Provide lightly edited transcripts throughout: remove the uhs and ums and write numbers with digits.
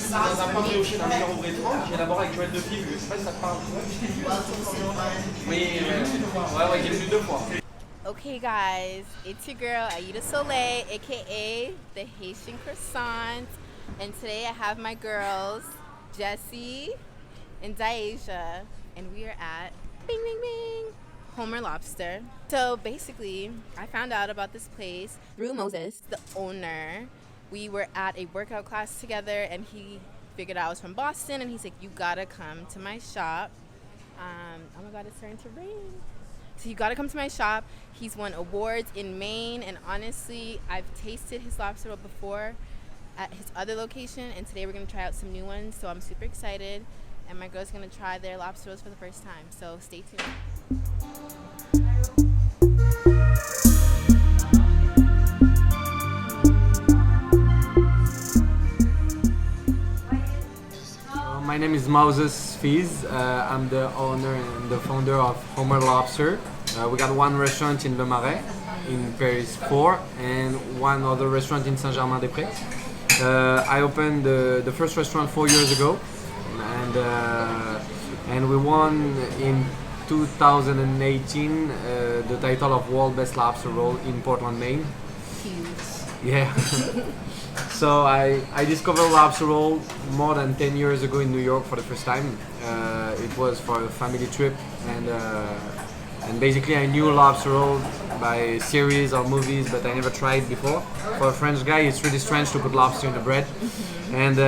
C'est dans un pain brioché d'un meilleur au rétro, j'ai élaboré avec Joël de Pive, je sais pas si ça te parle. Oui, ouais, j'ai venu 2 fois. Okay guys, it's your girl Aida Soleil, aka the Haitian Croissant, and today I have my girls Jessie and Daisha, and we are at Bing Bing Bing Homer Lobster. So basically, I found out about this place through Moses, the owner. We were at a workout class together, and he figured I was from Boston, and he's like, "You gotta come to my shop." Oh my God, it's starting to rain. So you gotta come to my shop. He's won awards in Maine, and honestly, I've tasted his lobster roll before at his other location, and today we're gonna try out some new ones. So I'm super excited, and my girl's gonna try their lobster rolls for the first time. So stay tuned. My name is Moses Fiz. I'm the owner and the founder of Homer Lobster. We got one restaurant in Le Marais, in Paris 4, and one other restaurant in Saint-Germain-des-Prés. I opened the first restaurant 4 years ago, and we won in 2018 the title of World Best Lobster Roll in Portland, Maine. Huge. Yeah. So I discovered lobster roll more than 10 years ago in New York for the first time. It was for a family trip, and basically I knew lobster roll by series or movies, but I never tried before. For a French guy, it's really strange to put lobster in the bread. And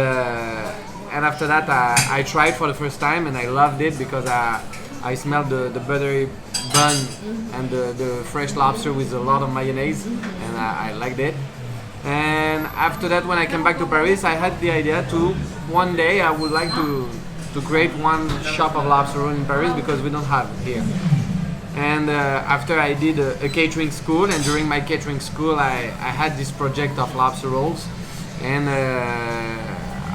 after that, I tried for the first time, and I loved it because I smelled the buttery bun and the fresh lobster with a lot of mayonnaise, and I liked it. And after that, when I came back to Paris, I had the idea to one day I would like to create one shop of lobster roll in Paris because we don't have it here. And after I did a catering school, and during my catering school I had this project of lobster rolls, and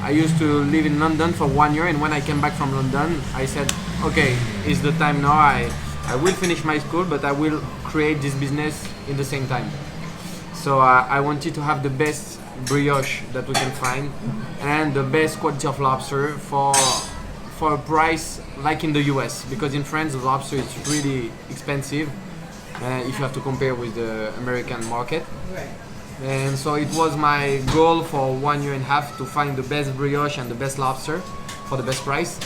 I used to live in London for 1 year, and when I came back from London I said, okay, it's the time now, I will finish my school, but I will create this business in the same time. So I wanted to have the best brioche that we can find and the best quality of lobster for a price like in the US, because in France the lobster is really expensive if you have to compare with the American market. Right. And so it was my goal for 1 year and a half to find the best brioche and the best lobster for the best price.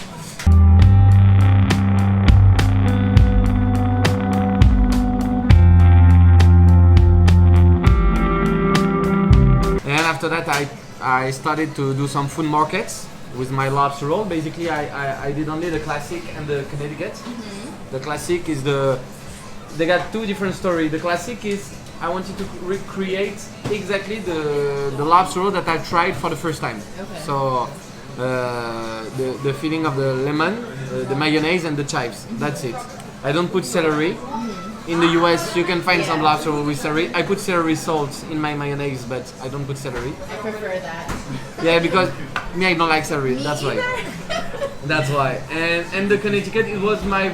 After that, I started to do some food markets with my lobster roll. Basically, I did only the classic and the Connecticut. The classic is they got two different stories. The classic is I wanted to recreate exactly the lobster roll that I tried for the first time. Okay. So the filling of the lemon, the mayonnaise, and the chives. That's it. I don't put celery. In the US, you can find some lobster roll with celery. I put celery salt in my mayonnaise, but I don't put celery. I prefer that. Yeah, because I don't like celery. That's why. That's why. And the Connecticut, it was my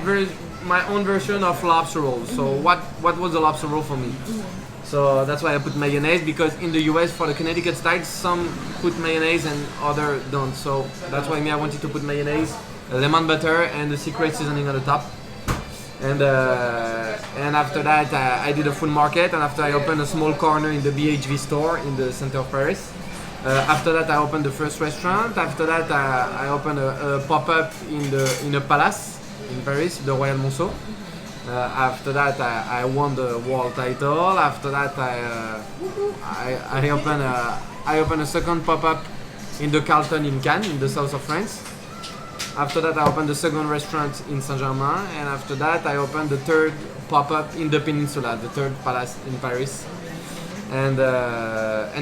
own version of lobster roll. So what was the lobster roll for me? So that's why I put mayonnaise, because in the US for the Connecticut style, some put mayonnaise and other don't. So that's why I wanted to put mayonnaise, lemon butter, and the secret seasoning on the top. And after that I did a food market, and after I opened a small corner in the BHV store in the center of Paris. After that I opened the first restaurant. After that I opened a pop-up in a palace in Paris, the Royal Monceau. After that I won the world title. After that I opened a second pop-up in the Carlton in Cannes, in the south of France. After that, I opened the second restaurant in Saint-Germain, and after that, I opened the third pop-up in the Peninsula, the third palace in Paris. And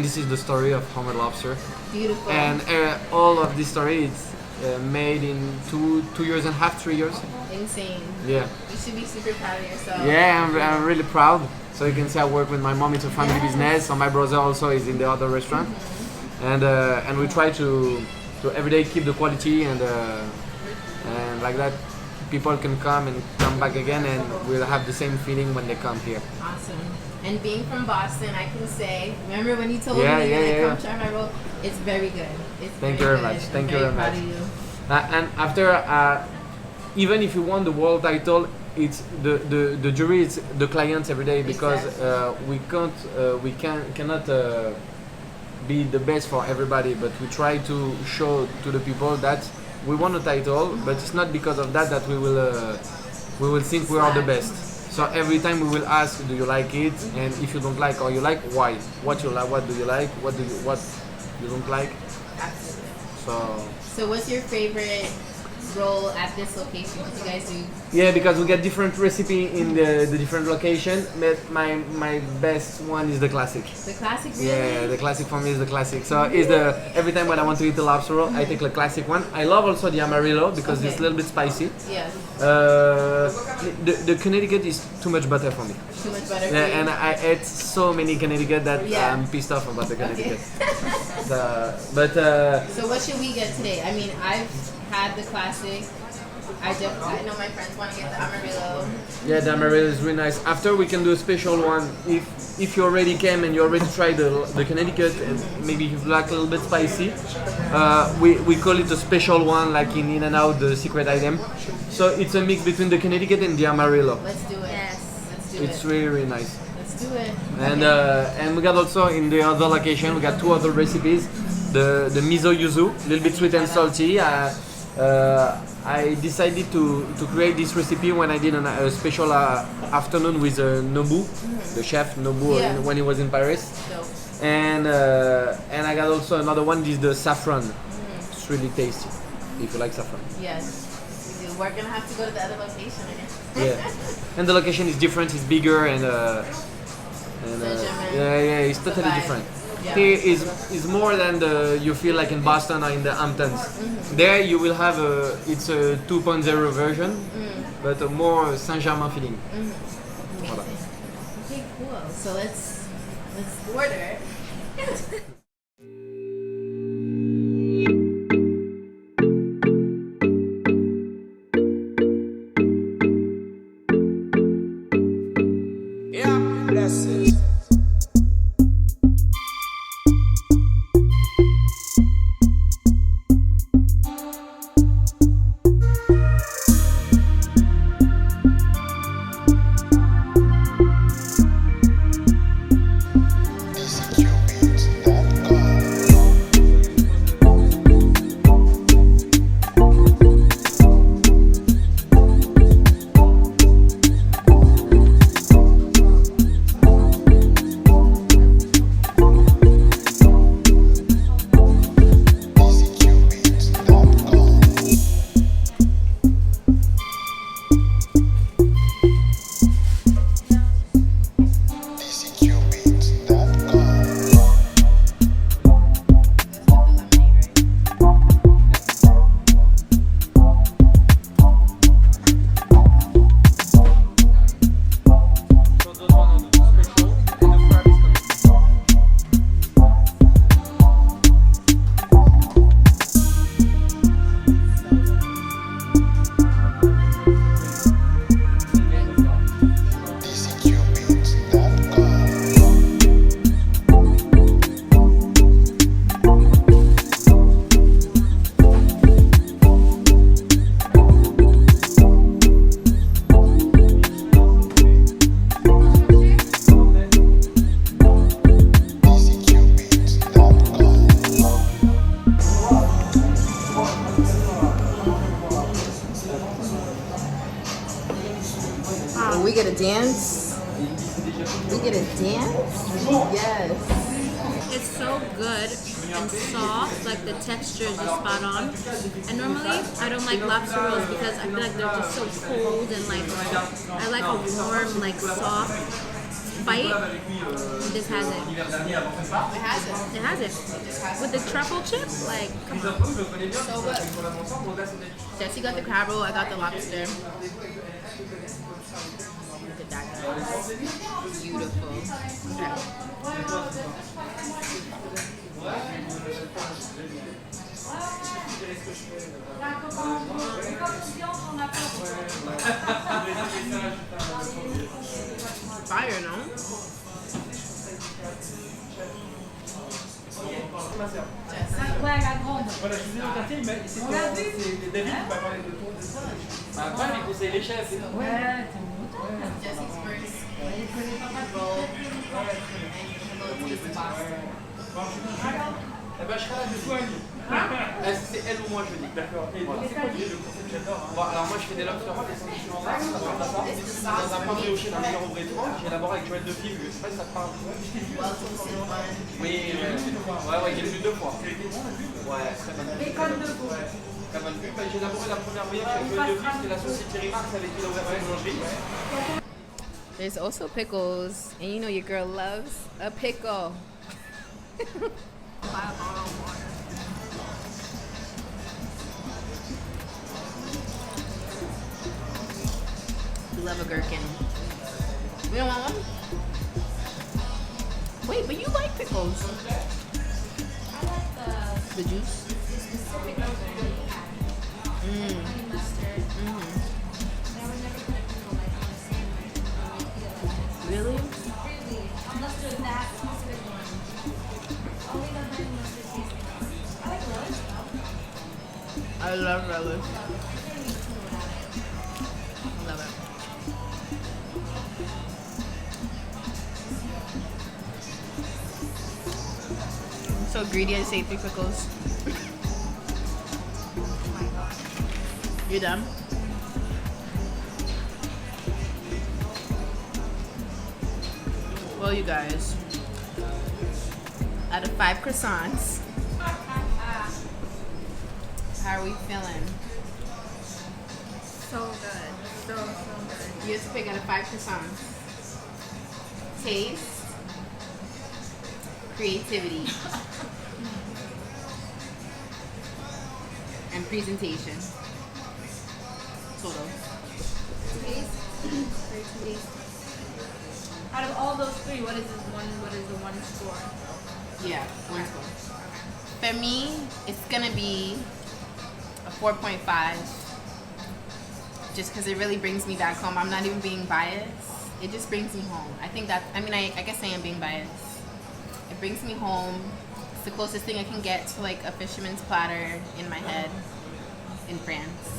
this is the story of Homer Lobster. Beautiful. And all of this story is made in two years and a half, 3 years. Insane. Yeah. You should be super proud of yourself. Yeah, I'm really proud. So you can see I work with my mom. It's a family business. So my brother also is in the other restaurant, and we try to every day keep the quality and like that people can come and come back again, and we'll have the same feeling when they come here. Awesome. And being from Boston, I can say, remember when you told Yeah, me yeah, come try my roll? It's very good. It's Thank you very much. Thank you very much. Proud of you. And after, even if you won the world title, it's the jury is the clients every day, because we cannot be the best for everybody, but we try to show to the people that we won a title, but it's not because of that that we will think we are the best. So every time we will ask, do you like it? And if you don't like or you like, why? What you like? What do you like? What you don't like? Absolutely. So what's your favorite roll at this location? What you guys do? Yeah, because we get different recipe in the different location. But my best one is the classic. The classic, really? Yeah, the classic for me is the classic. So is the every time when I want to eat a lobster roll, I take the classic one. I love also the Amarillo because it's a little bit spicy. Yeah. The Connecticut is too much butter for me. Too much butter. Yeah, and I ate so many Connecticut that I'm pissed off about the Connecticut. So what should we get today? I mean, I've had the classic. I know my friends want to get the Amarillo. Yeah, the Amarillo is really nice. After we can do a special one if you already came and you already tried the Connecticut and maybe you like a little bit spicy. We call it a special one, like in In-N-Out, the secret item. So it's a mix between the Connecticut and the Amarillo. Let's do it. Yes. Let's do it. It's really, really nice. Let's do it. And we got also in the other location, we got two other recipes. The miso yuzu, a little bit sweet and salty. I decided to create this recipe when I did a special afternoon with Nobu, the chef Nobu, when he was in Paris. Dope. And I got also another one. This is the saffron. It's really tasty. If you like saffron. Yes. We're gonna have to go to the other location again. Yeah. And the location is different. It's bigger and it's totally different. Yeah. Here is more than you feel like in Boston or in the Hamptons. There you will have it's a 2.0 version, but a more Saint-Germain feeling. Voilà. Okay, cool. So let's order. Yeah, that's it. We get a dance. We get a dance? Yes. It's so good and soft, like the texture is just spot on. And normally I don't like lobster rolls because I feel like they're just so cold and like I like a warm, like soft bite. This has it. It has it. It has it. With the truffle chip, like come on. So good. Jesse got the crab roll, I got the lobster. Look at that, guys. Beautiful. Okay. Fire, no? Ouais, la grande. Voilà, je suis venu au quartier, mais c'est David qui m'a parlé de tout ça. Après, il conseille les chefs. Ouais, t'es bon. Jesse's first roll. Eh ben, je serai là de soigne. C'est elle ou moi, je dis. D'accord. Et voilà. C'est quoi le concept, j'adore. Bon, alors moi, je fais des lobster rolls, des sandwichs en masse, dans un pain brioché d'un meilleur au bréton, que j'élabore avec Joël de Figue. Je sais pas si ça te parle. Oui, ouais, j'ai vu 2 fois. Ouais, très bonne pub. Très bonne pub. J'ai élaboré la première brioche avec Joël de Figue, c'est la société Thierry Marx avec qui il a ouvert la boulangerie. There's also pickles, and you know your girl loves a pickle. We love a gherkin. We don't want one? Wait, but you like pickles. I like The juice? specific honey mustard. I would never put pickle like on a sandwich. Really? Really, unless there's that specific one. Only the honey mustard tasting one. I like relish though. I love relish. Love it. I'm so greedy, I just ate 3 pickles. You done? Well, you guys, out of 5 croissants, how are we feeling? So good. So good. You have to pick out of 5 croissants. Taste, creativity, and presentation. Total. Taste. Out of all those 3, what is the one score? Yeah, 1 score. For me, it's gonna be a 4.5. Just because it really brings me back home. I'm not even being biased. It just brings me home. I think that, I guess I am being biased. It brings me home. It's the closest thing I can get to like a fisherman's platter in my head in France.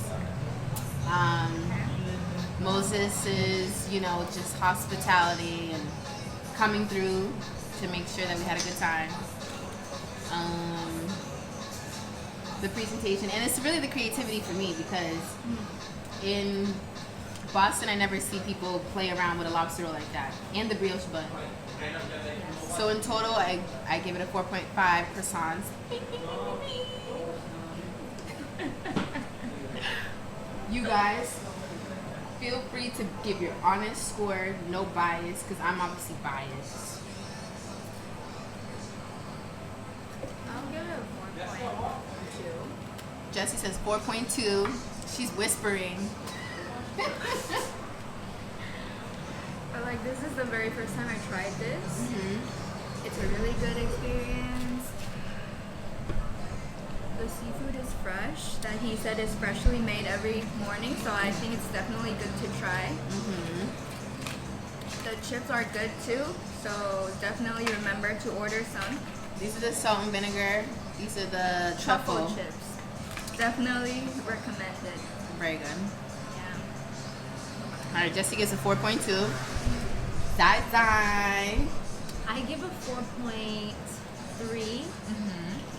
Moses is, just hospitality and coming through to make sure that we had a good time. The presentation, and it's really the creativity for me because in Boston, I never see people play around with a lobster roll like that, and the brioche bun. So in total, I give it a 4.5 croissants. You guys, feel free to give your honest score, no bias, because I'm obviously biased. I'll give it a 4.2. Jessie says 4.2. She's whispering. But like, this is the very first time I tried this. Mhm. It's a really good experience. The seafood is fresh. That he said is freshly made every morning, so I think it's definitely good to try. Mhm. The chips are good too, so definitely remember to order some. These are the salt and vinegar. These are the truffle. chips. Definitely recommended. Very good. Yeah. All right, Jessie gives a 4.2. Zai Zai. I give a 4.3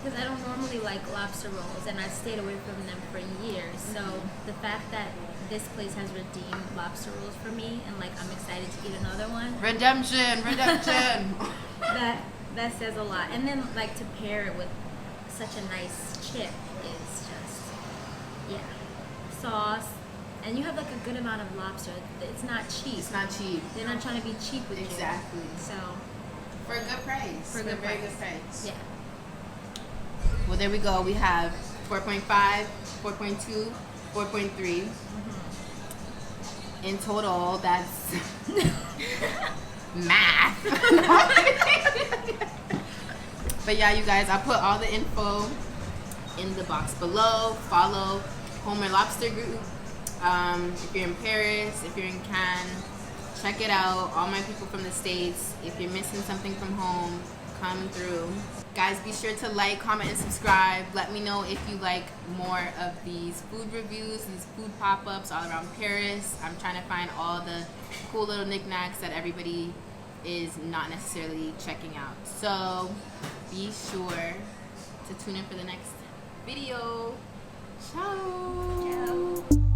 because I don't normally like lobster rolls and I've stayed away from them for years. So the fact that this place has redeemed lobster rolls for me and like I'm excited to eat another one, Redemption. that says a lot. And then like to pair it with such a nice chip is just sauce. And you have like a good amount of lobster. It's not cheap. It's not cheap. They're not trying to be cheap with Exactly. you. So For a good price. For a good very price. good price. yeah. Well, there we go. We have 4.5, 4.2, 4.3. In total, that's math. But yeah, you guys, I'll put all the info in the box below. Follow Homer Lobster Group. If you're in Paris, if you're in Cannes, check it out. All my people from the States. If you're missing something from home, come through. Guys, be sure to like, comment, and subscribe. Let me know if you like more of these food reviews, these food pop-ups all around Paris. I'm trying to find all the cool little knickknacks that everybody is not necessarily checking out. So be sure to tune in for the next video. Ciao.